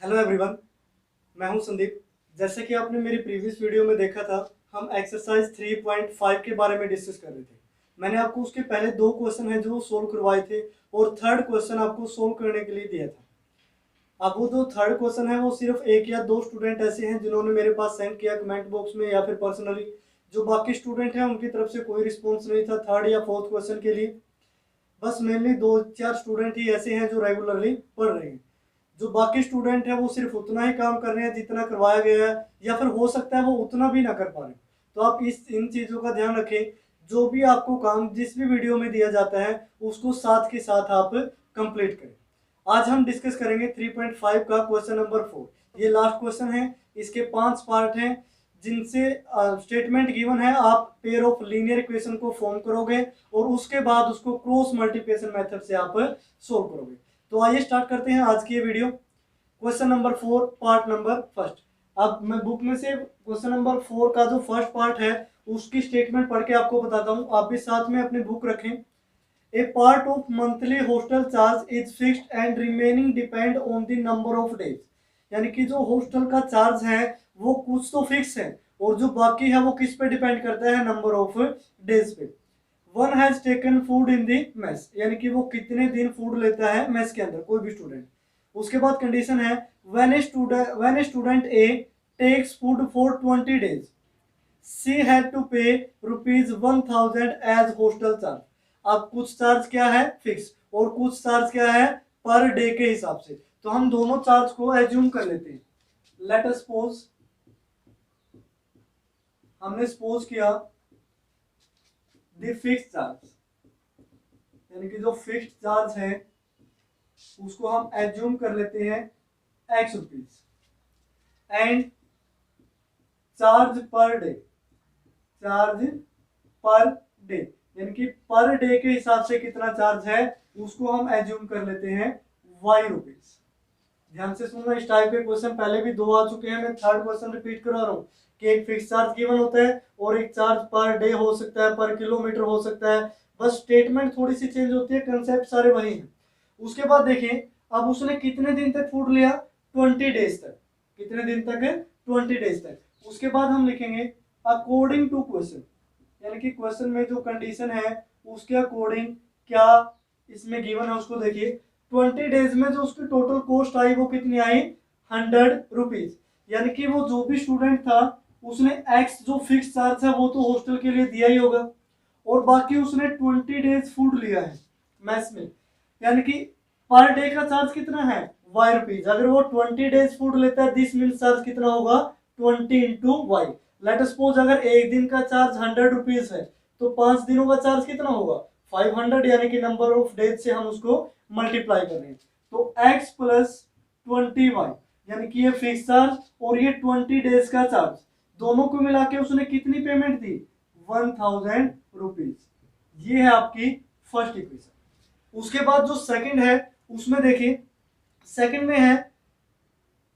Hello everyone, मैं हूं संदीप। जैसे कि आपने मेरी प्रीवियस वीडियो में देखा था, हम एक्सरसाइज 3.5 के बारे में डिस्कस कर रहे थे। मैंने आपको उसके पहले 2 क्वेश्चन हैं जो सोल्व करवाए थे और थर्ड क्वेश्चन आपको सोल्व करने के लिए दिया था। अब वो जो थर्ड क्वेश्चन है वो सिर्फ 1 या 2 स्टूडेंट ऐसे हैं जिन्होंने मेरे पास सेंड किया कमेंट बॉक्स में या फिर पर्सनली। जो बाकी स्टूडेंट हैं उनकी तरफ से कोई रिस्पॉन्स नहीं था थर्ड या फोर्थ क्वेश्चन के लिए। बस मेनली 2-4 स्टूडेंट ही ऐसे हैं जो रेगुलरली पढ़ रहे हैं। जो बाकी स्टूडेंट है वो सिर्फ उतना ही काम कर रहे हैं जितना करवाया गया है, या फिर हो सकता है वो उतना भी ना कर पा रहे। तो आप इन चीज़ों का ध्यान रखें। जो भी आपको काम जिस भी वीडियो में दिया जाता है उसको साथ के साथ आप कंप्लीट करें। आज हम डिस्कस करेंगे 3.5 का क्वेश्चन नंबर 4। ये लास्ट क्वेश्चन है। इसके 5 पार्ट हैं जिनसे स्टेटमेंट गिवन है। आप पेयर ऑफ लीनियर इक्वेशन को फॉर्म करोगे और उसके बाद उसको क्रॉस मल्टीप्लिकेशन मेथड से आप सोल्व करोगे। तो आइए स्टार्ट करते हैं आज की ये video. Question number 4 part number first. अब मैं बुक में से क्वेश्चन नंबर 4 का जो फर्स्ट पार्ट है उसकी स्टेटमेंट पढ़ के आपको बताता हूँ। आप भी साथ में अपनी बुक रखें। A part of monthly hostel charge is fixed and remaining depend on the number of days. यानी कि जो हॉस्टल का चार्ज है वो कुछ तो फिक्स है और जो बाकी है वो किस पे डिपेंड करता है, नंबर ऑफ डेज पे। One has taken food in the mess, यानी कि वो कितने दिन फूड लेता है मेस के अंदर कोई भी स्टूडेंट। उसके बाद कंडीशन है when a student a takes food for 20 days she had to pay ₹1000 as hostel charge. अब कुछ चार्ज क्या है फिक्स और कुछ चार्ज क्या है पर डे के हिसाब से। तो हम दोनों चार्ज को एज्यूम कर लेते हैं। लेट अस सपोज, हमने सपोज किया द फिक्स चार्ज, यानी कि जो फिक्स चार्ज है उसको हम एज्यूम कर लेते हैं x rupees and charge per day, charge per day यानी कि पर डे के हिसाब से कितना चार्ज है उसको हम एज्यूम कर लेते हैं y रुपीज। ध्यान से सुनना, इस टाइप के क्वेश्चन पहले भी 2 आ चुके हैं। मैं थर्ड क्वेश्चन रिपीट करा रहा हूँ कि एक फिक्स चार्ज गिवन होता है और एक चार्ज पर डे हो सकता है, पर किलोमीटर हो सकता है। बस स्टेटमेंट थोड़ी सी चेंज होती है, कंसेप्ट सारे वही हैं। उसके बाद देखें, अब उसने कितने दिन तक फूड लिया, 20 डेज तक। कितने दिन तक है, 20 डेज तक। उसके बाद हम लिखेंगे अकॉर्डिंग टू क्वेश्चन, यानी कि क्वेश्चन में जो कंडीशन है उसके अकॉर्डिंग क्या इसमें गिवन है उसको देखिए। 20 डेज में जो उसकी टोटल कॉस्ट आई वो कितनी आई, 100 रुपीज। यानी कि वो जो भी स्टूडेंट था उसने एक्स जो फिक्स चार्ज है वो तो हॉस्टल के लिए दिया ही होगा और बाकी उसने 20 डेज फूड लिया है मैस में। यानी कि पर डे का चार्ज कितना है, वाई रुपीज। अगर वो 20 डेज फूड लेता है दिस मीन्स चार्ज कितना होगा, 20 इंटू वाई। लेट सपोज अगर एक दिन का चार्ज 100 रुपीज है तो 5 दिनों का चार्ज कितना होगा, 500, यानी कि नंबर ऑफ डेज से हम उसको मल्टीप्लाई कर रहे हैं। तो x प्लस 20y, यानी कि ये फिक्स चार्ज और ये 20 डेज का चार्ज, दोनों को मिला के उसने कितनी पेमेंट दी, 1000 रुपीज। ये है आपकी फर्स्ट इक्वेशन। उसके बाद जो सेकंड है उसमें देखिए, सेकंड में है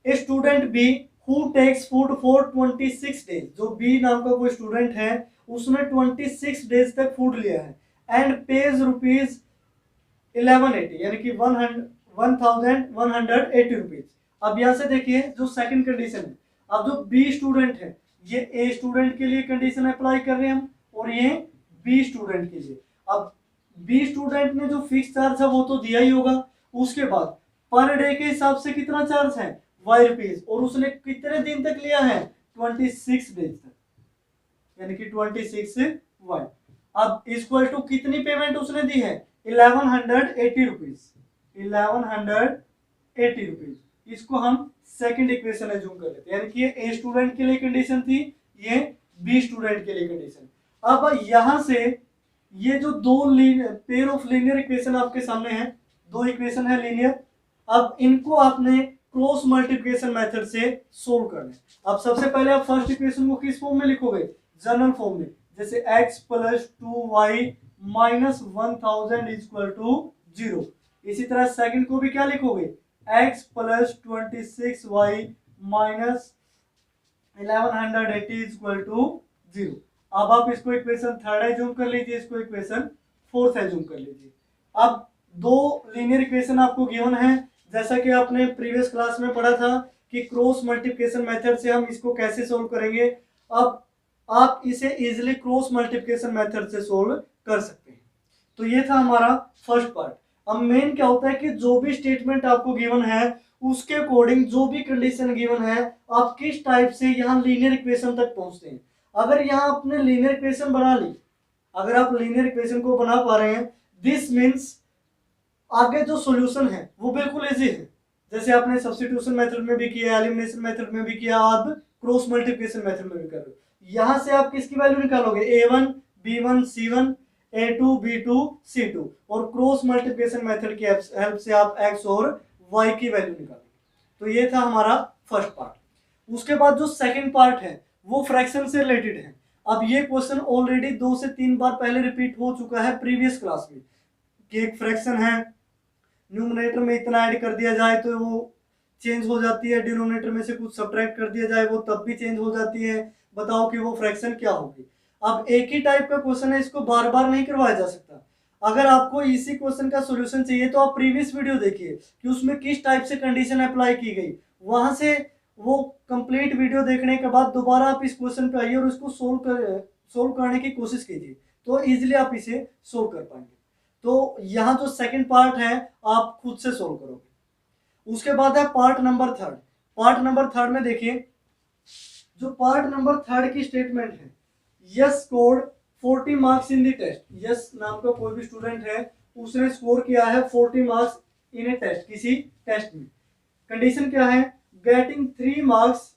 a student B who takes food for 26 days. जो बी नाम का कोई स्टूडेंट है उसने 26 डेज तक फूड लिया है एंड पेज रुपीज 1180, यानी कि 1180 रुपीज। अब यहां से देखिए जो सेकंड कंडीशन है, अब जो बी स्टूडेंट है ये ए स्टूडेंट के लिए कंडीशन अप्लाई कर रहे हैं हम और ये बी स्टूडेंट के लिए। अब बी स्टूडेंट ने जो फिक्स चार्ज है वो तो दिया ही होगा। उसके बाद पर डे के हिसाब से कितना चार्ज है, वाई रुपीज, और उसने कितने दिन तक लिया है, 26 डेज तक, यानी कि 26 वाई। अब इक्वल टू कितनी पेमेंट उसने दी है, 1180 रुपीज, 1180 रुपीज। इसको हम सेकंड इक्वेशन एज्यूम कर लेते हैं, यानी कि ये ए स्टूडेंट के लिए कंडीशन थी, ये बी स्टूडेंट के लिए कंडीशन। अब यहां से ये जो दो पेयर ऑफ लीनियर इक्वेशन आपके सामने है, 2 इक्वेशन है लीनियर। अब इनको आपने क्रॉस मल्टीप्लिकेशन मेथड से सोल्व करना है। अब सबसे पहले आप फर्स्ट इक्वेशन को किस फॉर्म में लिखोगे, जनरल फॉर्म में, जैसे x plus 2y minus 1000 equal to 0। इसी तरह सेकंड को भी क्या लिखोगे, x plus 26y minus 1180 equal to 0। अब आप इसको इक्वेशन थर्ड एज्यूम कर लीजिए, इसको इक्वेशन फोर्थ एज्यूम कर लीजिए। अब 2 लीनियर इक्वेशन आपको गिवन है जैसा कि आपने प्रीवियस क्लास में पढ़ा था कि क्रॉस मल्टीप्लिकेशन मेथड से हम इसको कैसे सोल्व करेंगे। अब आप इसे इजीली क्रॉस मल्टीप्लिकेशन मेथड से सोल्व कर सकते हैं। तो ये था हमारा फर्स्ट पार्ट। अब मेन क्या होता है कि जो भी स्टेटमेंट आपको गिवन है उसके अकॉर्डिंग जो भी कंडीशन गिवन है आप किस टाइप से यहाँ लीनियर इक्वेशन तक पहुंचते हैं। अगर यहाँ आपने लीनियर इक्वेशन बना ली, अगर आप लीनियर इक्वेशन को बना पा रहे हैं, दिस मीन्स आगे जो सॉल्यूशन है वो बिल्कुल इजी है। जैसे आपने सब्स्टिट्यूशन मेथड में भी किया, एलिमिनेशन मेथड में भी किया, आप क्रॉस मल्टीप्लिकेशन मेथड में भी कर रहे हो। यहाँ से आप किसकी वैल्यू निकालोगे, a1 b1 c1 a2 b2 c2, और क्रॉस मल्टीप्लिकेशन मेथड की हेल्प से आप x और y की वैल्यू निकालोगे। तो ये था हमारा फर्स्ट पार्ट। उसके बाद जो सेकंड पार्ट है वो फ्रैक्शन से रिलेटेड है। अब ये क्वेश्चन ऑलरेडी 2 से 3 बार पहले रिपीट हो चुका है प्रीवियस क्लास में कि एक फ्रैक्शन है, न्यूमरेटर में इतना ऐड कर दिया जाए तो वो चेंज हो जाती है, डिनोमिनेटर में से कुछ सब्ट्रैक्ट कर दिया जाए वो तब भी चेंज हो जाती है। बताओ कि वो फ्रैक्शन क्या होगी। अब एक ही टाइप का क्वेश्चन है, इसको बार बार नहीं करवाया जा सकता। अगर आपको इसी क्वेश्चन का सॉल्यूशन चाहिए तो आप प्रीवियस वीडियो देखिए कि उसमें किस टाइप से कंडीशन अप्लाई की गई, वहां से वो कंप्लीट वीडियो देखने के बाद दोबारा आप इस क्वेश्चन पे आइए और इसको सोल्व करने की कोशिश कीजिए, तो इजीली आप इसे सोल्व कर पाएंगे। तो यहाँ जो सेकंड पार्ट है आप खुद से सोल्व करोगे। उसके बाद है part number third. Part number third में देखिए, जो पार्ट नंबर थर्ड की स्टेटमेंट है, Yash scored 40 marks in the test. Yash नाम का कोई भी स्टूडेंट है, उसने स्कोर किया है 40 मार्क्स इन ए टेस्ट, किसी टेस्ट में। कंडीशन क्या है, getting 3 marks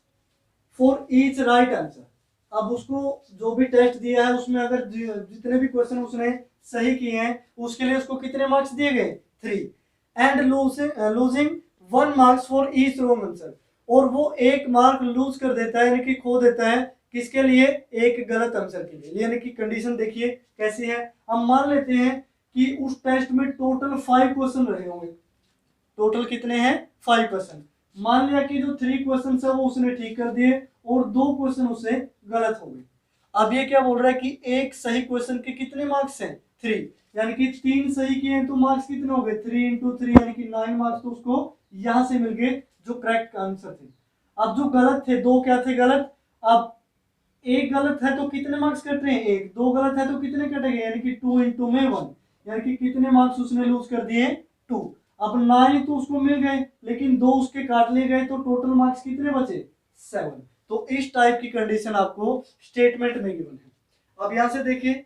for each right answer. अब उसको जो भी टेस्ट दिया है उसमें अगर जितने भी क्वेश्चन उसने सही किए हैं उसके लिए उसको कितने मार्क्स दिए गए, 3, and losing 1 marks for each wrong answer, और वो 1 मार्क लूज कर देता है, यानी कि खो देता है, किसके लिए, एक गलत आंसर के लिए। यानी कि कंडीशन देखिए कैसी है। हम मान लेते हैं कि उस टेस्ट में टोटल 5 क्वेश्चन रहे होंगे। टोटल कितने हैं, 5 क्वेश्चन। मान लिया कि जो 3 क्वेश्चन है वो उसने ठीक कर दिए और 2 क्वेश्चन उससे गलत हो गए। अब ये क्या बोल रहा है कि एक सही क्वेश्चन के कितने मार्क्स हैं, 3, यानी कि 3 सही किए हैं तो मार्क्स कितने हो गए, 3 × 3 यानी कि 9 मार्क्स तो उसको यहां से मिल गए जो करेक्ट आंसर थे। अब जो गलत थे, 2 क्या थे गलत, अब एक गलत है तो कितने मार्क्स कट रहे हैं, 1, 2 गलत है तो कितने कटेंगे, यानी कि 2 × में 1, यानी कि कितने मार्क्स उसने लूज कर दिए, 2। अब 9 तो उसको मिल गए लेकिन 2 उसके काट लिए गए तो टोटल मार्क्स कितने बचे, 7। तो इस टाइप की कंडीशन आपको स्टेटमेंट में गिवन है। अब यहां से देखिए,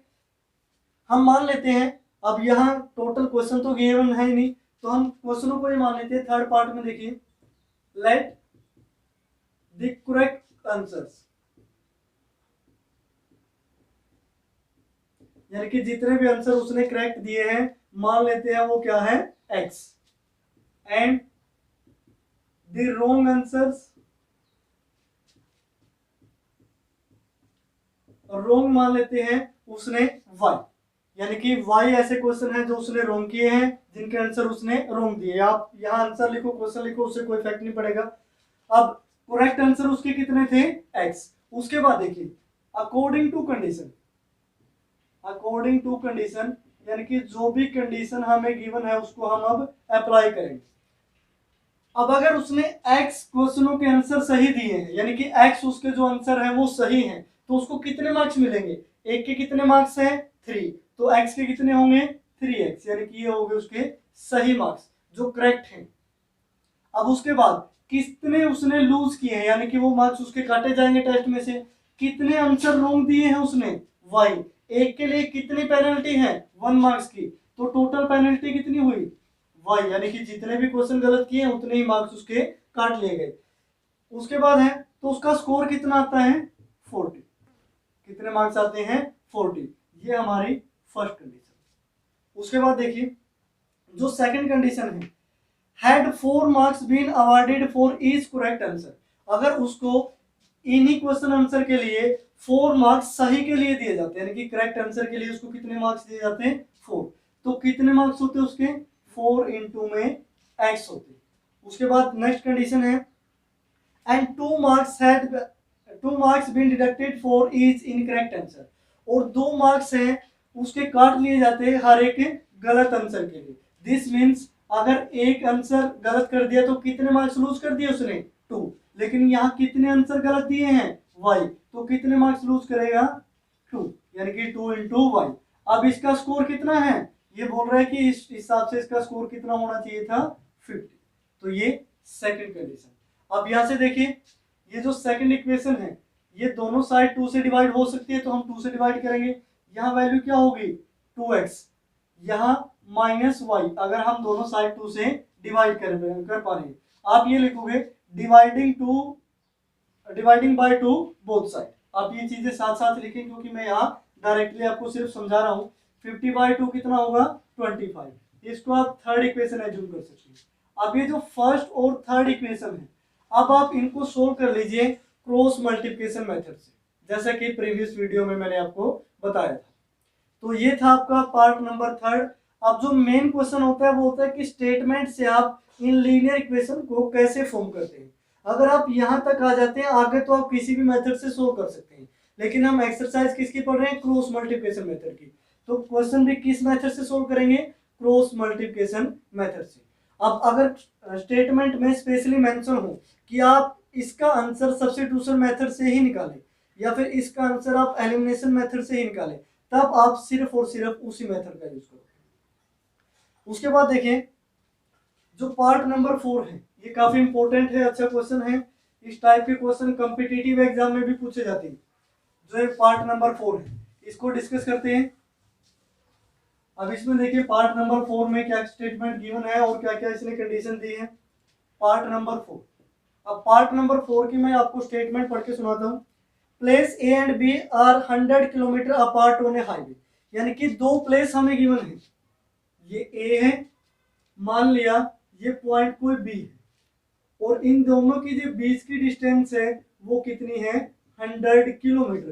हम मान लेते हैं, अब यहाँ टोटल क्वेश्चन तो गिवन है ही नहीं तो हम क्वेश्चनों को ही मान लेते हैं। थर्ड पार्ट में देखिए, लेट द करेक्ट आंसर्स, यानी कि जितने भी आंसर उसने करेक्ट दिए हैं मान लेते हैं वो क्या है, x, and the wrong answers, और रॉन्ग मान लेते हैं उसने y, यानी कि y ऐसे क्वेश्चन है जो उसने रॉन्ग किए हैं, जिनके आंसर उसने रॉन्ग दिए। आप यहाँ आंसर लिखो, क्वेश्चन लिखो, उससे कोई इफेक्ट नहीं पड़ेगा। अब करेक्ट आंसर उसके कितने थे, x। उसके बाद देखिए, according to condition, according to condition यानी कि जो भी कंडीशन हमें गिवन है उसको हम अब अप्लाई करेंगे। अब अगर उसने x क्वेश्चनों के आंसर सही दिए हैं, यानी कि x उसके जो आंसर हैं वो सही हैं, तो उसको कितने मार्क्स मिलेंगे, एक के कितने मार्क्स हैं, 3, तो x के कितने होंगे, 3x, यानी कि ये हो गए उसके सही मार्क्स जो करेक्ट हैं। अब उसके बाद कितने उसने लूज किए हैं, यानी कि वो मार्क्स उसके काटे जाएंगे टेस्ट में से। कितने आंसर रॉन्ग दिए हैं उसने, y, एक के लिए कितनी पेनल्टी है, 1 मार्क्स की, तो टोटल पेनल्टी कितनी हुई, y, यानी कि जितने भी क्वेश्चन गलत किए हैं उतने ही मार्क्स उसके काट लिए गए। उसके बाद है तो उसका स्कोर कितना आता है, 40, कितने मार्क्स आते हैं, 40। ये हमारी फर्स्ट कंडीशन। उसके बाद देखिए जो सेकंड कंडीशन है, had 4 marks been awarded for each correct answer. अगर उसको इन्हीं क्वेश्चन आंसर के लिए 4 मार्क्स सही के लिए दिए जाते हैं, यानी कि करेक्ट आंसर के लिए उसको कितने मार्क्स दिए जाते हैं, 4, तो कितने मार्क्स होते हैं उसके, 4 × में x होते। उसके बाद नेक्स्ट कंडीशन है, and 2 marks been deducted for each incorrect answer, और 2 मार्क्स हैं उसके काट लिए जाते हैं हर एक गलत आंसर के लिए। दिस मीन्स अगर एक आंसर गलत कर दिया तो कितने मार्क्स लूज कर दिए उसने, 2। लेकिन यहाँ कितने आंसर गलत दिए हैं, y, तो कितने मार्क्स लूज करेगा, 2, यानी कि 2 इंटू वाई। अब इसका स्कोर कितना है, ये बोल रहा है कि इस हिसाब से इसका स्कोर कितना होना चाहिए था, 50। तो ये सेकंड कंडीशन। अब यहां से देखिए, ये जो सेकंड इक्वेशन है, ये दोनों साइड 2 से डिवाइड हो सकती है, तो हम 2 से डिवाइड करेंगे। यहाँ वैल्यू क्या होगी, 2x, यहाँ -y, अगर हम दोनों साइड 2 से डिवाइड कर पा रहे हैं। आप ये लिखोगे डिवाइडिंग बाय 2 बोथ साइड। आप ये चीजें साथ साथ लिखें, क्योंकि मैं यहाँ डायरेक्टली आपको सिर्फ समझा रहा हूँ। 50/2 कितना होगा, 25। इसको आप थर्ड इक्वेशन एज्यूम कर सकते हैं। अब ये जो फर्स्ट और थर्ड इक्वेशन है, अब आप इनको सोल्व कर लीजिए क्रॉस मल्टीप्लिकेशन मेथड से, जैसा कि प्रीवियस वीडियो में मैंने आपको बताया था। तो ये था आपका पार्ट नंबर थर्ड। अब जो मेन क्वेश्चन होता है वो होता है कि स्टेटमेंट से आप इन लीनियर इक्वेशन को कैसे फॉर्म करते हैं। अगर आप यहाँ तक आ जाते हैं, आगे तो आप किसी भी मेथड से सोल्व कर सकते हैं, लेकिन हम एक्सरसाइज किसकी पढ़ रहे हैं, क्रॉस मल्टीप्लिकेशन मेथड की। तो क्वेश्चन भी किस मेथड से सोल्व करेंगे, क्रॉस मल्टीप्लिकेशन मेथड से। अब अगर स्टेटमेंट में स्पेशली मेंशन हो कि आप इसका आंसर सब्स्टिट्यूशन मेथड से ही निकालें, या फिर इसका आंसर आप एलिमिनेशन मेथड से ही निकालें, तब आप सिर्फ और सिर्फ उसी मेथड का यूज करोगे। उसके बाद देखें, जो पार्ट नंबर 4 है, ये काफी इंपॉर्टेंट है, अच्छा क्वेश्चन है। इस टाइप के क्वेश्चन कॉम्पिटिटिव एग्जाम में भी पूछे जाते हैं। जो है पार्ट नंबर 4 है, इसको डिस्कस करते हैं। अब इसमें देखिए पार्ट नंबर 4 में क्या स्टेटमेंट गिवन है और क्या क्या इसने कंडीशन दी है। पार्ट नंबर 4, अब पार्ट नंबर 4 की मैं आपको स्टेटमेंट पढ़ के सुनाता हूँ। Place A and B are 100 kilometre apart on a highway, यानी कि दो प्लेस हमें गिवन है। ये ए है, मान लिया ये पॉइंट कोई बी है, और इन दोनों की जो बीच की डिस्टेंस है वो कितनी है, 100 किलोमीटर।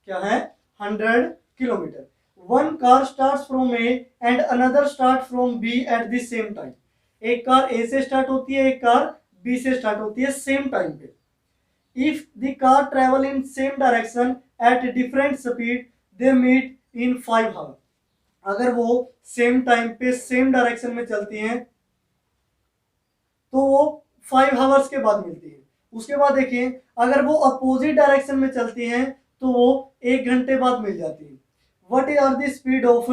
क्या है, 100 kilometre. One car start from A and another start from B at the same time. एक कार ए से स्टार्ट होती है, एक कार बी से स्टार्ट होती है सेम टाइम पे। If the car travel in same direction at different speed, they meet in 5 hours. अगर वो सेम टाइम पे सेम डायरेक्शन में चलती हैं तो वो 5 आवर्स के बाद मिलती है। उसके बाद देखिए, अगर वो अपोजिट डायरेक्शन में चलती हैं तो वो 1 घंटे बाद मिल जाती है। What are the speed of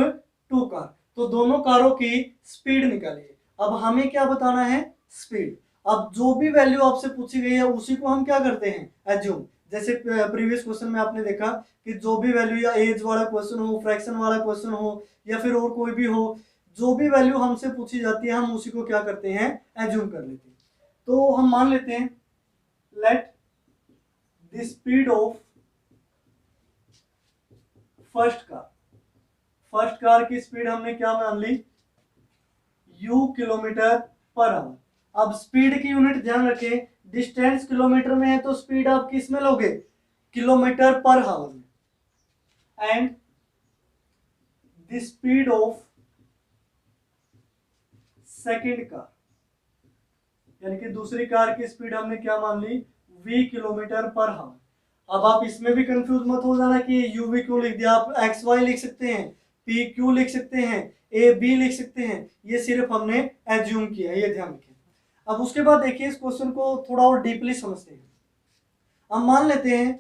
two car? तो दोनों कारों की स्पीड निकालिए। अब हमें क्या बताना है, स्पीड। अब जो भी वैल्यू आपसे पूछी गई है उसी को हम क्या करते हैं, एज्यूम। जैसे प्रीवियस क्वेश्चन में आपने देखा कि जो भी वैल्यू, या एज वाला क्वेश्चन हो, फ्रैक्शन वाला क्वेश्चन हो, या फिर और कोई भी हो, जो भी वैल्यू हमसे पूछी जाती है हम उसी को क्या करते हैं, एज्यूम कर लेते हैं। तो हम मान लेते हैं, let the speed of first car की स्पीड हमने क्या मान ली, u किलोमीटर पर आवर। अब स्पीड की यूनिट ध्यान रखें, डिस्टेंस किलोमीटर में है तो स्पीड आप किस में लोगे, किलोमीटर पर आवर में। And the speed of second car, यानी कि दूसरी कार की स्पीड हमने क्या मान ली, v किलोमीटर पर आवर। अब आप इसमें भी कंफ्यूज मत हो जाना कि uv क्यों लिख दिया, आप xy लिख सकते हैं, pq लिख सकते हैं, ab लिख सकते हैं, ये सिर्फ हमने एज्यूम किया, ये ध्यान रखें। अब उसके बाद देखिए, इस क्वेश्चन को थोड़ा और डीपली समझते हैं। हम मान लेते हैं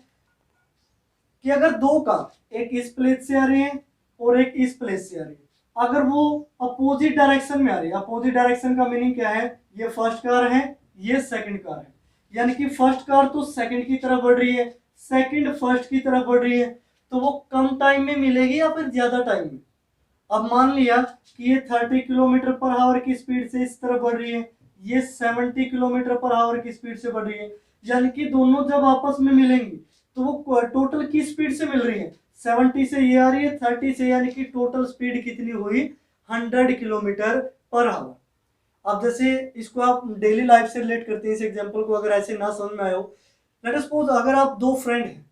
कि अगर दो कार, एक इस प्लेस से आ रही है और एक इस प्लेस से आ रही है, अगर वो अपोजिट डायरेक्शन में आ रही है, अपोजिट डायरेक्शन का मीनिंग क्या है, ये फर्स्ट कार है, ये सेकंड कार है, यानी कि फर्स्ट कार तो सेकंड की तरफ बढ़ रही है, सेकंड फर्स्ट की तरफ बढ़ रही है, तो वो कम टाइम में मिलेगी या फिर ज्यादा टाइम में। अब मान लिया कि ये 30 किलोमीटर पर आवर की स्पीड से इस तरफ बढ़ रही है, ये 70 किलोमीटर पर आवर की स्पीड से बढ़ रही है, यानी कि दोनों जब आपस में मिलेंगी तो वो टोटल की स्पीड से मिल रही है, 70 से ये आ रही है, 30 से, यानी कि टोटल स्पीड कितनी हुई, 100 किलोमीटर पर आवर। अब जैसे इसको आप डेली लाइफ से रिलेट करते हैं, इस एग्जांपल को अगर ऐसे ना समझ में आए हो, लेट अस सपोज अगर आप दो फ्रेंड हैं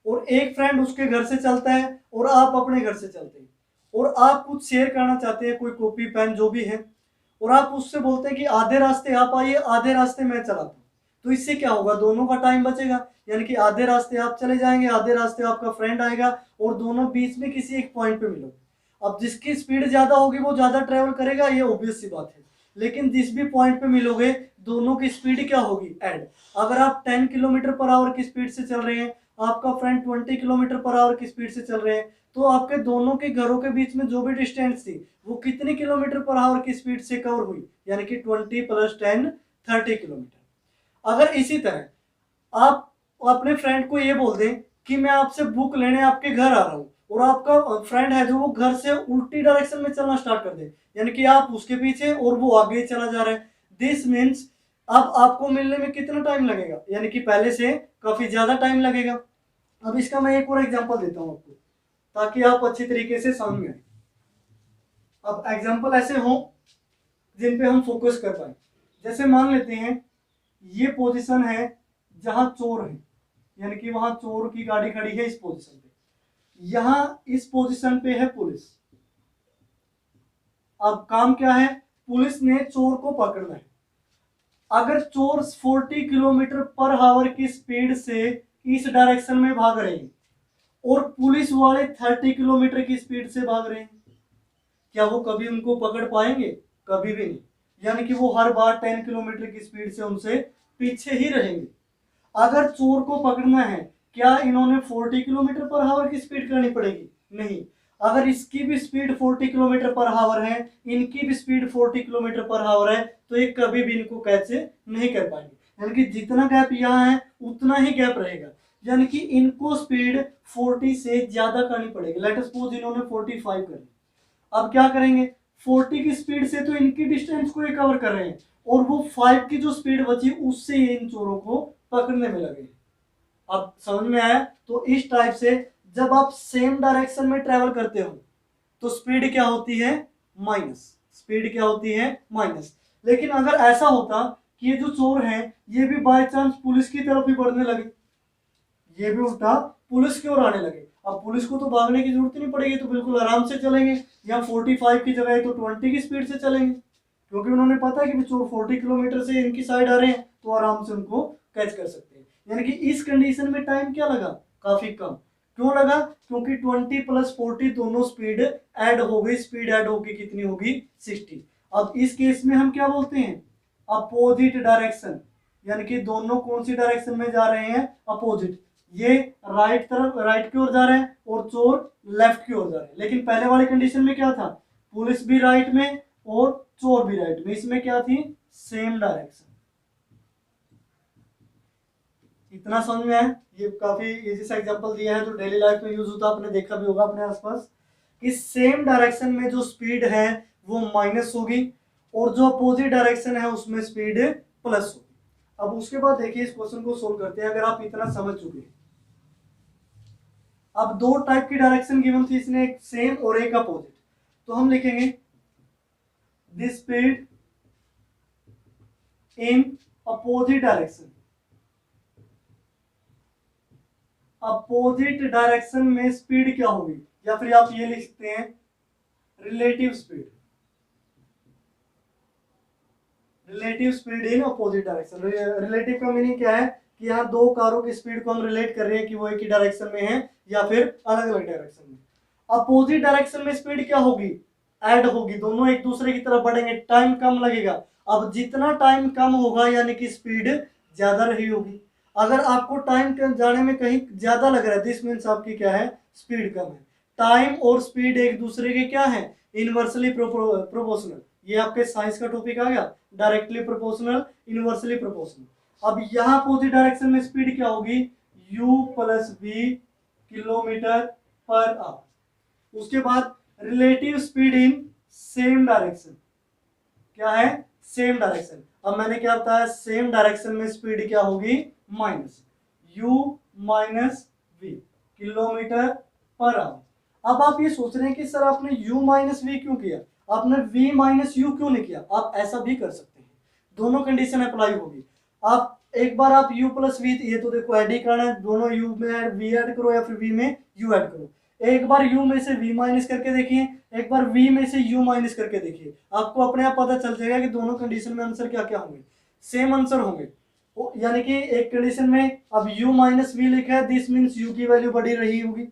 और एक फ्रेंड उसके घर से चलता है और आप अपने घर से चलते हैं, और आप कुछ शेयर करना चाहते हैं, कोई कॉपी पेन जो भी है, और आप उससे बोलते हैं कि आधे रास्ते आप आइए, आधे रास्ते मैं चलाता हूँ। तो इससे क्या होगा, दोनों का टाइम बचेगा, यानी कि आधे रास्ते आप चले जाएंगे, आधे रास्ते आपका फ्रेंड आएगा, और दोनों बीच में किसी एक पॉइंट पे मिलोगे। अब जिसकी स्पीड ज्यादा होगी वो ज्यादा ट्रेवल करेगा, ये ऑब्वियस सी बात है। लेकिन जिस भी पॉइंट पे मिलोगे दोनों की स्पीड क्या होगी, ऐड। अगर आप 10 किलोमीटर पर आवर की स्पीड से चल रहे हैं, आपका फ्रेंड 20 किलोमीटर पर आवर की स्पीड से चल रहे हैं, तो आपके दोनों के घरों के बीच में जो भी डिस्टेंस थी वो कितनी किलोमीटर पर आवर की स्पीड से कवर हुई, यानी कि 20 प्लस 10 30 किलोमीटर। अगर इसी तरह आप अपने फ्रेंड को ये बोल दें कि मैं आपसे बुक लेने आपके घर आ रहा हूँ, और आपका फ्रेंड है जो वो घर से उल्टी डायरेक्शन में चलना स्टार्ट कर दे, यानी कि आप उसके पीछे और वो आगे चला जा रहा है, दिस मीन्स अब आपको मिलने में कितना टाइम लगेगा, यानी कि पहले से काफी ज्यादा टाइम लगेगा। अब इसका मैं एक और एग्जांपल देता हूं आपको ताकि आप अच्छी तरीके से समझ में आए। अब एग्जांपल ऐसे हो जिन पे हम फोकस कर पाए। जैसे मान लेते हैं ये पोजीशन है जहां चोर है, यानी कि वहां चोर की गाड़ी खड़ी है इस पोजीशन पे, यहां इस पोजीशन पे है पुलिस। अब काम क्या है, पुलिस ने चोर को पकड़ना है। अगर चोर 40 किलोमीटर पर आवर की स्पीड से इस डायरेक्शन में भाग रहे हैं और पुलिस वाले 30 किलोमीटर की स्पीड से भाग रहे हैं, क्या वो कभी उनको पकड़ पाएंगे, कभी भी नहीं, यानी कि वो हर बार 10 किलोमीटर की स्पीड से उनसे पीछे ही रहेंगे। अगर चोर को पकड़ना है, क्या इन्होंने 40 किलोमीटर पर आवर की स्पीड करनी पड़ेगी, नहीं। अगर इसकी भी स्पीड 40 किलोमीटर पर आवर है, इनकी भी स्पीड 40 किलोमीटर पर आवर है, तो ये कभी भी इनको कैच नहीं कर पाएंगे, यानी कि जितना गैप यहाँ है उतना ही गैप रहेगा, यानी कि इनको स्पीड 40 से ज्यादा करनी पड़ेगी। लेट सपोज इन्होंने 45 कर ली, अब क्या करेंगे, 40 की स्पीड से तो इनकी डिस्टेंस को कवर कर रहे हैं, और वो 5 की जो स्पीड बची उससे ये इन चोरों को पकड़ने में लगे। अब समझ में आया। तो इस टाइप से जब आप सेम डायरेक्शन में ट्रेवल करते हो तो स्पीड क्या होती है, माइनस, स्पीड क्या होती है, माइनस। लेकिन अगर ऐसा होता कि ये जो चोर हैं ये भी बाय चांस पुलिस की तरफ ही बढ़ने लगे, ये भी उल्टा पुलिस की ओर आने लगे, अब पुलिस को तो भागने की जरूरत ही नहीं पड़ेगी, तो बिल्कुल आराम से चलेंगे, या 45 की जगह तो 20 की स्पीड से चलेंगे, क्योंकि उन्होंने पता है कि चोर 40 किलोमीटर से इनकी साइड आ रहे हैं, तो आराम से उनको कैच कर सकते हैं। यानी कि इस कंडीशन में टाइम क्या लगा, काफी कम। क्यों लगा, क्योंकि 20 प्लस 40 दोनों स्पीड ऐड हो गई, स्पीड ऐड होगी कितनी होगी, 60। अब इस केस में हम क्या बोलते हैं, अपोजिट डायरेक्शन, यानी कि दोनों कौन सी डायरेक्शन में जा रहे हैं, अपोजिट। ये राइट तरफ, राइट की ओर जा रहे हैं और चोर लेफ्ट की ओर जा रहे हैं। लेकिन पहले वाली कंडीशन में क्या था, पुलिस भी राइट में और चोर भी राइट में, इसमें क्या थी, सेम डायरेक्शन। इतना समझ में आया। ये काफी इजी सा एग्जांपल दिया है जो डेली लाइफ में यूज होता है, आपने देखा भी होगा अपने आसपास। इस सेम डायरेक्शन में जो स्पीड है वो माइनस होगी और जो अपोजिट डायरेक्शन है उसमें स्पीड प्लस होगी। अब उसके बाद देखिए इस क्वेश्चन को सोल्व करते हैं। अगर आप इतना समझ चुके हैं, अब दो टाइप की डायरेक्शन गिवन थी इसने, एक सेम और एक अपोजिट, तो हम लिखेंगे this speed in opposite direction. Opposite direction में स्पीड क्या होगी, या फिर आप ये लिख सकते हैं relative speed, relative speed in opposite direction. Relative का मीनिंग क्या है कि यहाँ दो कारों की स्पीड को हम रिलेट कर रहे हैं कि वो एक ही डायरेक्शन में है या फिर अलग अलग डायरेक्शन में। अपोजिट डायरेक्शन में स्पीड क्या होगी, ऐड होगी, दोनों एक दूसरे की तरफ बढ़ेंगे, टाइम कम लगेगा। अब जितना टाइम कम होगा यानी कि स्पीड ज्यादा रही होगी। अगर आपको टाइम जाने में कहीं ज्यादा लग रहा है, दिस मीन्स आपकी क्या है, स्पीड कम है। टाइम और स्पीड एक दूसरे के क्या है, इनवर्सली प्रोपोर्शनल। ये आपके साइंस का टॉपिक आ गया, डायरेक्टली प्रोपोर्शनल, इनवर्सली प्रोपोर्शनल। अब यहाँ अपोजिट डायरेक्शन में स्पीड क्या होगी, u plus v kilometre per hour. उसके बाद relative speed in same direction, क्या है, सेम डायरेक्शन। अब मैंने क्या बताया, सेम डायरेक्शन में स्पीड क्या होगी, minus u minus v kilometre per hour. अब आप ये सोच रहे हैं कि सर आपने u माइनस वी क्यों किया, आपने v माइनस यू क्यों नहीं किया। आप ऐसा भी कर सकते हैं, दोनों कंडीशन अप्लाई होगी। आप एक बार आप u प्लस वी, ये तो देखो ऐड ही करना है, दोनों u में v ऐड करो या फिर v में u ऐड करो। एक बार u में से v माइनस करके देखिए, एक बार v में से u माइनस करके देखिए, आपको अपने आप पता चल जाएगा कि दोनों कंडीशन में आंसर क्या क्या होंगे, सेम आंसर होंगे। यानी कि एक कंडीशन में अब u माइनस वी लिखा है, दिस मीन्स u की वैल्यू बड़ी रही होगी,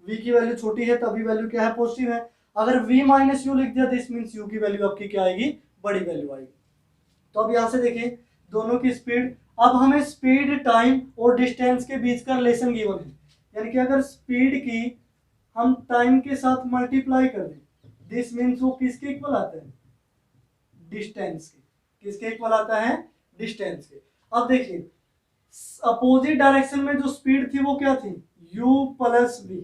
v की वैल्यू छोटी है तभी वैल्यू क्या है, पॉजिटिव है। अगर v माइनस यू लिख दिया दिस मीन्स u की वैल्यू आपकी क्या आएगी, बड़ी वैल्यू आएगी। तो अब यहां से देखिए दोनों की स्पीड, अब हमें स्पीड टाइम और डिस्टेंस के बीच का रिलेशन गिवन है, यानी कि अगर स्पीड की हम टाइम के साथ मल्टीप्लाई कर दें दिस मीन्स वो किसके इक्वल आता है, डिस्टेंस के। किसके इक्वल आता है, डिस्टेंस के। अब देखिए अपोजिट डायरेक्शन में जो स्पीड थी वो क्या थी, u प्लस v।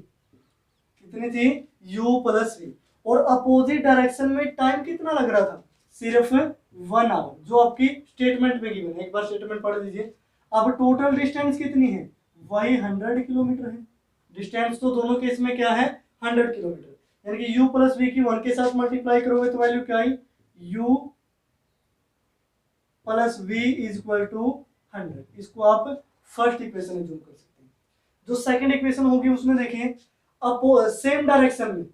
कितनी थी, u प्लस v। और अपोजिट डायरेक्शन में टाइम कितना लग रहा था, सिर्फ 1 आवर, जो आपकी स्टेटमेंट में गिवन है। एक बार स्टेटमेंट पढ़ लीजिए। अब टोटल डिस्टेंस कितनी है, वही 100 किलोमीटर है। डिस्टेंस तो दोनों केस में क्या है, 100 किलोमीटर, यानी कि u प्लस v की 1 के साथ मल्टीप्लाई करोगे तो वैल्यू क्या आई, u plus v is equal to 100। इसको आप फर्स्ट इक्वेशन में यूज कर सकते हैं। जो सेकंड इक्वेशन होगी उसमें देखिए सेम डायरेक्शन में,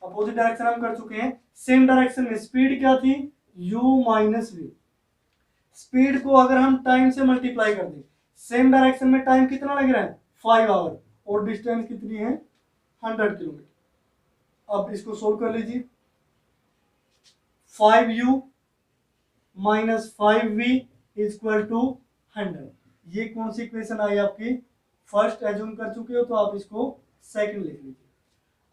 अपोजिट डायरेक्शन हम कर चुके हैं, सेम डायरेक्शन में स्पीड क्या थी, u माइनस v। स्पीड को अगर हम टाइम से मल्टीप्लाई कर दें, सेम डायरेक्शन में टाइम कितना लग रहा है, 5 आवर, और डिस्टेंस कितनी है, 100 किलोमीटर। अब इसको सोल्व कर लीजिए। 5u minus 5v is equal to 100। ये कौन सी इक्वेशन आई आपकी, फर्स्ट एज्यूम कर चुके हो तो आप इसको सेकंड लिख लीजिए।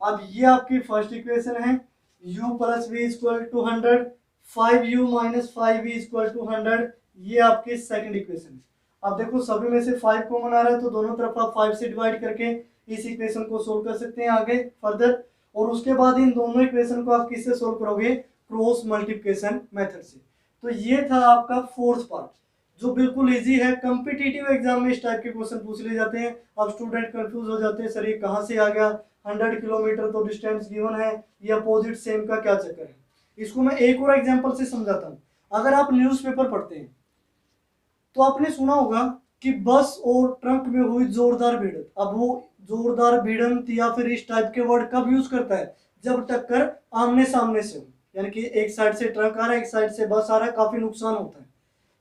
अब ये आपकी फर्स्ट इक्वेशन है, u plus v equal to 100, 5u minus 5v equal to 100, ये आपकी सेकंड इक्वेशन है। अब देखो सभी में से 5 कॉमन आ रहा है तो दोनों तरफ आप 5 से डिवाइड करके इस इक्वेशन को सोल्व कर सकते हैं आगे फर्दर। और उसके बाद इन दोनों इक्वेशन को आप किससे सोल्व करोगे, क्रॉस मल्टीप्लिकेशन मेथड से। तो ये था आपका फोर्थ पार्ट, जो बिल्कुल इजी है। कॉम्पिटिटिव एग्जाम में इस टाइप के क्वेश्चन पूछ ले जाते हैं। अब स्टूडेंट कंफ्यूज हो जाते हैं, सर ये कहाँ से आ गया, 100 किलोमीटर तो डिस्टेंस गिवन है, ये अपोजिट सेम का क्या चक्कर है। इसको मैं एक और एग्जांपल से समझाता हूँ। अगर आप न्यूज़पेपर पढ़ते हैं तो आपने सुना होगा कि बस और ट्रक में हुई जोरदार भिड़ंत। अब वो जोरदार भिड़ंत या फिर इस टाइप के वर्ड कब यूज करता है, जब टक्कर आमने सामने से हो, यानी कि एक साइड से ट्रक आ रहा है, एक साइड से बस आ रहा है, काफी नुकसान होता है।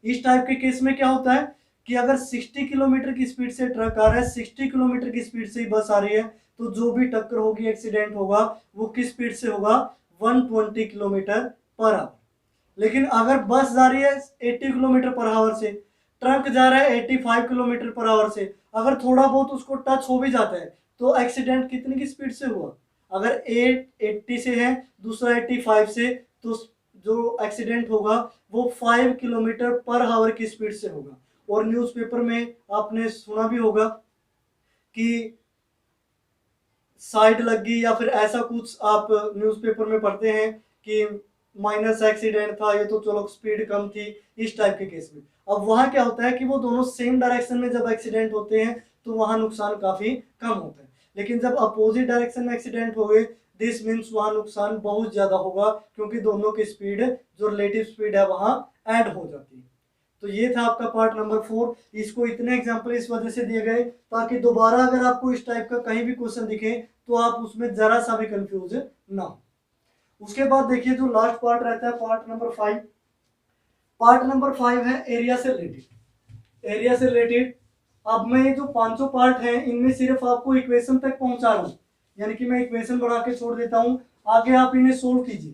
इस टाइप के केस में क्या होता है कि अगर 60 किलोमीटर की स्पीड से ट्रक आ रहा है, 60 किलोमीटर की स्पीड से ही बस आ रही है, तो जो भी टक्कर होगी, एक्सीडेंट होगा, वो किस स्पीड से होगा, 120 किलोमीटर पर आवर। लेकिन अगर बस जा रही है 80 किलोमीटर पर आवर से, ट्रक जा रहा है 85 किलोमीटर पर आवर से, अगर थोड़ा बहुत उसको टच हो भी जाता है तो एक्सीडेंट कितनी की स्पीड से हुआ, अगर 80 से है, दूसरा 85 से, तो जो एक्सीडेंट होगा वो 5 किलोमीटर पर आवर की स्पीड से होगा। और न्यूज़पेपर में आपने सुना भी होगा कि साइड लग गई या फिर ऐसा कुछ आप न्यूज़पेपर में पढ़ते हैं कि माइनस एक्सीडेंट था, ये तो चलो स्पीड कम थी, इस टाइप के केस में। अब वहां क्या होता है कि वो दोनों सेम डायरेक्शन में जब एक्सीडेंट होते हैं तो वहां नुकसान काफी कम होता है। लेकिन जब अपोजिट डायरेक्शन में एक्सीडेंट हो गए दिस मीन्स वहां नुकसान बहुत ज्यादा होगा, क्योंकि दोनों की स्पीड जो रिलेटिव स्पीड है वहां ऐड हो जाती है। तो ये था आपका पार्ट नंबर 4। इसको इतने एग्जाम्पल इस वजह से दिए गए ताकि दोबारा अगर आपको इस टाइप का कहीं भी क्वेश्चन दिखे तो आप उसमें जरा सा भी कंफ्यूज ना हो। उसके बाद देखिए जो लास्ट पार्ट रहता है पार्ट नंबर 5। पार्ट नंबर 5 है एरिया से रिलेटेड। एरिया से रिलेटेड अब मैं जो 500 पार्ट हैं इनमें सिर्फ आपको इक्वेशन तक पहुंचा रहा हूं, यानी कि मैं इक्वेशन बढ़ा के छोड़ देता हूं, आगे आप इन्हें सोल्व कीजिए।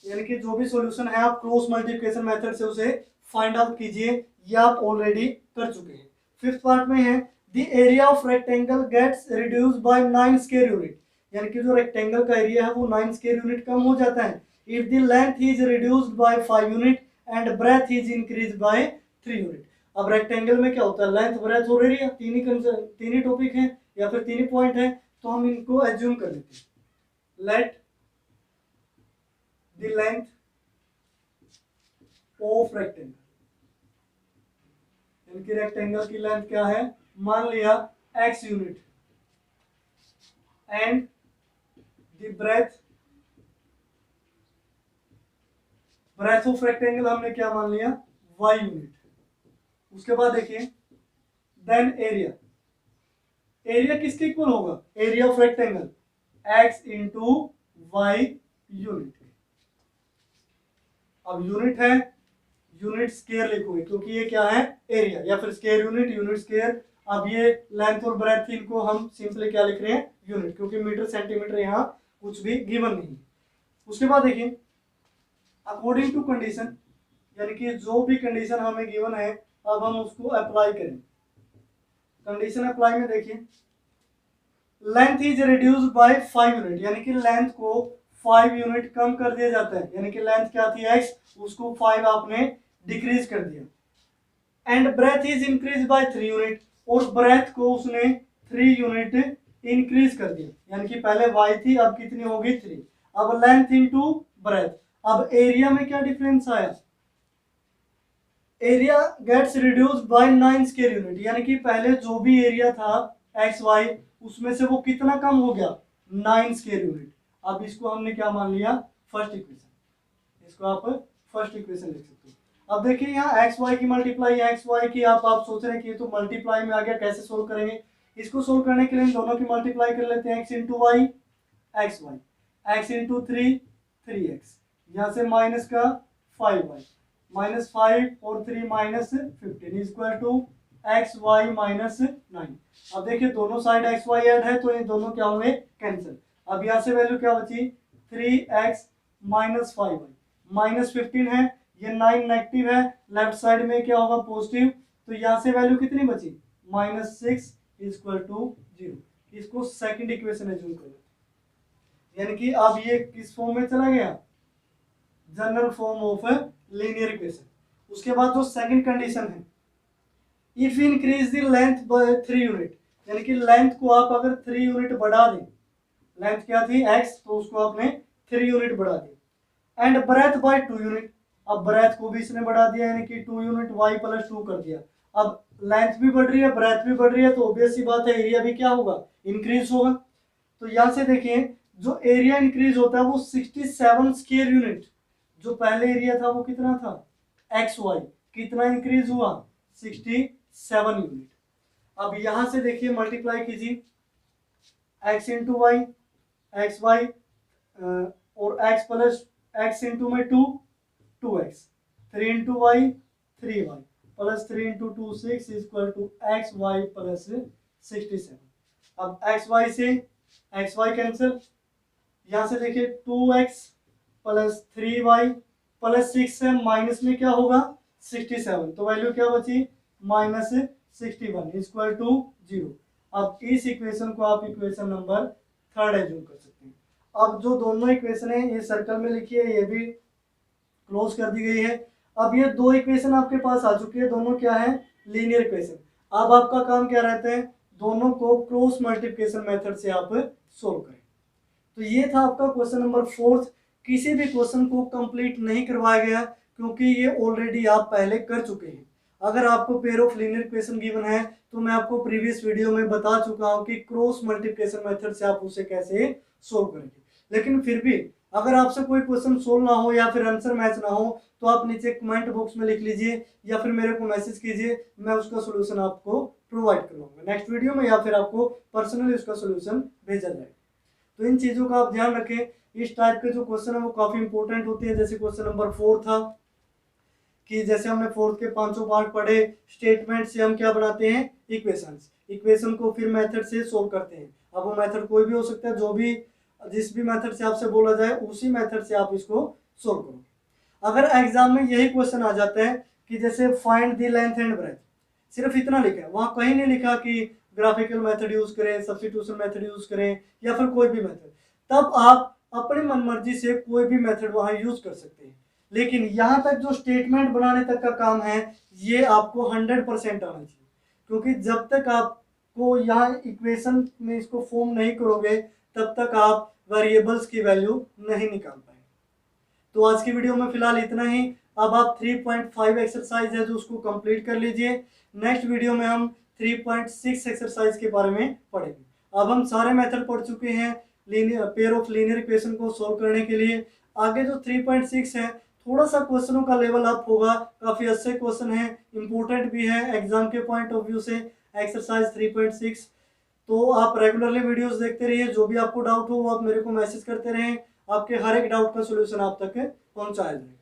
यानी कि जो भी सॉल्यूशन है आप क्रॉस मल्टीप्लिकेशन मेथड से उसे फाइंड आउट कीजिए, ये आप ऑलरेडी कर चुके हैं। फिफ्थ पार्ट में है the area of rectangle gets reduced by 9 square unit, यानी कि जो रेक्टेंगल का एरिया है वो 9 स्क्वायर यूनिट कम हो जाता है if the length is reduced by 5 unit and breadth is increased by 3 unit. अब रेक्टेंगल में क्या होता है, लेंथ, ब्रेथ और एरिया, तीन ही टॉपिक हैं या फिर तीन ही पॉइंट हैं, तो हम इनको एज्यूम कर लेते हैं। Let the length of rectangle, इनकी रेक्टेंगल की लेंथ क्या है, मान लिया x unit, and the breadth of rectangle हमने क्या मान लिया, y यूनिट। उसके बाद देखिए देन एरिया किसके इक्वल होगा, area of rectangle x into y unit. अब यूनिट है, यूनिट स्क्वायर लिखोगे क्योंकि ये क्या है, एरिया, या फिर स्क्वायर यूनिट, यूनिट स्क्वायर। अब ये लेंथ और ब्रेथ इनको हम सिंपली क्या लिख रहे हैं, यूनिट, क्योंकि मीटर सेंटीमीटर यहाँ कुछ भी गिवन नहीं। उसके बाद देखिए अकॉर्डिंग टू कंडीशन, यानी कि जो भी कंडीशन हमें गिवन है अब हम उसको अप्लाई करें। कंडीशन अप्लाई में देखिए length is reduced by 5 unit, यानी कि लेंथ को 5 यूनिट कम कर दिया जाता है, यानी कि लेंथ क्या थी x, उसको 5 आपने डिक्रीज कर दिया। And breadth is increase by 3 unit, और ब्रेथ को उसने 3 यूनिट इंक्रीज कर दिया, यानी कि पहले y थी अब कितनी होगी 3। अब लेंथ इनटू ब्रेथ, अब एरिया में क्या डिफरेंस आया, area gets reduced by 9 square unit, यानी कि पहले जो भी एरिया था एक्स वाई उसमें से वो कितना कम हो गया, 9 स्क्वायर यूनिट। अब इसको हमने क्या मान लिया, फर्स्ट इक्वेशन, इसको आप फर्स्ट इक्वेशन लिख सकते हो। अब देखिए यहाँ एक्स वाई की मल्टीप्लाई है, एक्स वाई की आप सोच रहे हैं कि ये तो मल्टीप्लाई में आ गया, कैसे सोल्व करेंगे। इसको सोल्व करने के लिए इन दोनों की मल्टीप्लाई कर लेते हैं, x into y x y, x into 3 3x, यहाँ से माइनस का 5y, -5 और 3 -15 इक्वल टू एक्स वाई -9। अब देखिए दोनों साइड एक्स वाई ऐड है तो ये दोनों क्या होंगे, कैंसिल। अब यहाँ से वैल्यू क्या बची, 3x -5y, -15 है, ये 9 नेगेटिव है, लेफ्ट साइड में क्या होगा, पॉजिटिव, तो यहाँ से वैल्यू कितनी बची, -6 इक्वल टू 0। इसको सेकंड इक्वेशन एज्यूम करो, यानी कि अब ये किस फॉर्म में चला गया, general form of linear equation. उसके बाद जो सेकंड कंडीशन है, if increase the length bye 3 unit, यानी कि लेंथ को आप अगर 3 यूनिट बढ़ा दें, लेंथ क्या थी x, तो उसको आपने 3 यूनिट बढ़ा दी, एंड ब्रेथ बाय 2 यूनिट, अब ब्रेथ को भी इसने बढ़ा दिया, यानी कि 2 यूनिट y + 2 कर दिया। अब लेंथ भी बढ़ रही है, ब्रेथ भी बढ़ रही है, तो ऑब्वियस सी बात है एरिया भी क्या होगा, इंक्रीज होगा। तो यहाँ से देखिए जो एरिया इंक्रीज होता है वो 67 स्क्वायर यूनिट, जो पहले एरिया था वो कितना था, एक्स वाई, कितना इंक्रीज हुआ, 67 यूनिट। अब यहां से देखिए मल्टीप्लाई कीजिए, x into y x y और एक्स प्लस एक्स इंटू में 2 2x, 3 into y 3y plus 3 into 2 6 equal to x y plus 67। अब एक्स वाई से एक्स वाई कैंसिल, यहाँ से देखिए 2x प्लस 3y प्लस 6 है, माइनस में क्या होगा 67, तो वैल्यू क्या बची -61 इक्वल टू 0। अब इस इक्वेशन को आप इक्वेशन नंबर 3 एज्यूम कर सकते हैं। अब जो दोनों इक्वेशन है ये सर्कल में लिखी है, ये भी क्लोज कर दी गई है। अब ये दो इक्वेशन आपके पास आ चुकी है, दोनों क्या है, लीनियर इक्वेशन। अब आपका काम क्या रहता है, दोनों को क्रॉस मल्टीप्लिकेशन मेथड से आप सोल्व करें। तो ये था आपका क्वेश्चन नंबर 4। किसी भी क्वेश्चन को कंप्लीट नहीं करवाया गया क्योंकि ये ऑलरेडी आप पहले कर चुके हैं। अगर आपको pair of linear equation given है तो मैं आपको प्रीवियस वीडियो में बता चुका हूं कि क्रॉस मल्टीप्लिकेशन मेथड से आप उसे कैसे सोल्व करेंगे। लेकिन फिर भी अगर आपसे कोई क्वेश्चन सोल्व ना हो या फिर आंसर मैच ना हो तो आप नीचे कमेंट बॉक्स में लिख लीजिए या फिर मेरे को मैसेज कीजिए, मैं उसका सोल्यूशन आपको प्रोवाइड करवाऊंगा नेक्स्ट वीडियो में, या फिर आपको पर्सनली उसका सोल्यूशन भेजा जाएगा। तो इन चीज़ों का आप ध्यान रखें। इस टाइप के जो क्वेश्चन है वो काफ़ी इंपॉर्टेंट होते हैं। जैसे क्वेश्चन नंबर 4 था कि जैसे हमने 4th के 5 पार्ट पढ़े, स्टेटमेंट से हम क्या बनाते हैं, इक्वेशंस, इक्वेशन को फिर मेथड से सोल्व करते हैं। अब वो मेथड कोई भी हो सकता है, जो भी जिस भी मेथड से आपसे बोला जाए उसी मेथड से आप इसको सोल्व करो। अगर एग्जाम में यही क्वेश्चन आ जाता है कि जैसे find the length and breadth, सिर्फ इतना लिखा है, वहाँ कहीं नहीं लिखा कि ग्राफिकल मेथड यूज करें, सब्स्टिट्यूशन मेथड यूज करें या फिर कोई भी मेथड, तब आप अपनी मनमर्जी से कोई भी मेथड वहाँ यूज कर सकते हैं। लेकिन यहाँ तक जो स्टेटमेंट बनाने तक का काम है ये आपको 100% आना चाहिए, क्योंकि जब तक आपको यहाँ इक्वेशन में इसको फॉर्म नहीं करोगे तब तक आप वेरिएबल्स की वैल्यू नहीं निकाल पाएंगे। तो आज की वीडियो में फिलहाल इतना ही। अब आप 3.5 एक्सरसाइज है जो उसको कंप्लीट कर लीजिए। नेक्स्ट वीडियो में हम 3.6 एक्सरसाइज के बारे में पढ़ेंगे। अब हम सारे मेथड पढ़ चुके हैं पेयर ऑफ लीनियर इक्वेशन को सोल्व करने के लिए। आगे जो 3.6 है थोड़ा सा क्वेश्चनों का लेवल अप होगा, काफ़ी अच्छे क्वेश्चन है, इंपॉर्टेंट भी है एग्जाम के पॉइंट ऑफ व्यू से एक्सरसाइज 3.6। तो आप रेगुलरली वीडियोस देखते रहिए, जो भी आपको डाउट हो वो आप मेरे को मैसेज करते रहें, आपके हर एक डाउट का सोल्यूशन आप तक पहुंचाया जाएगा।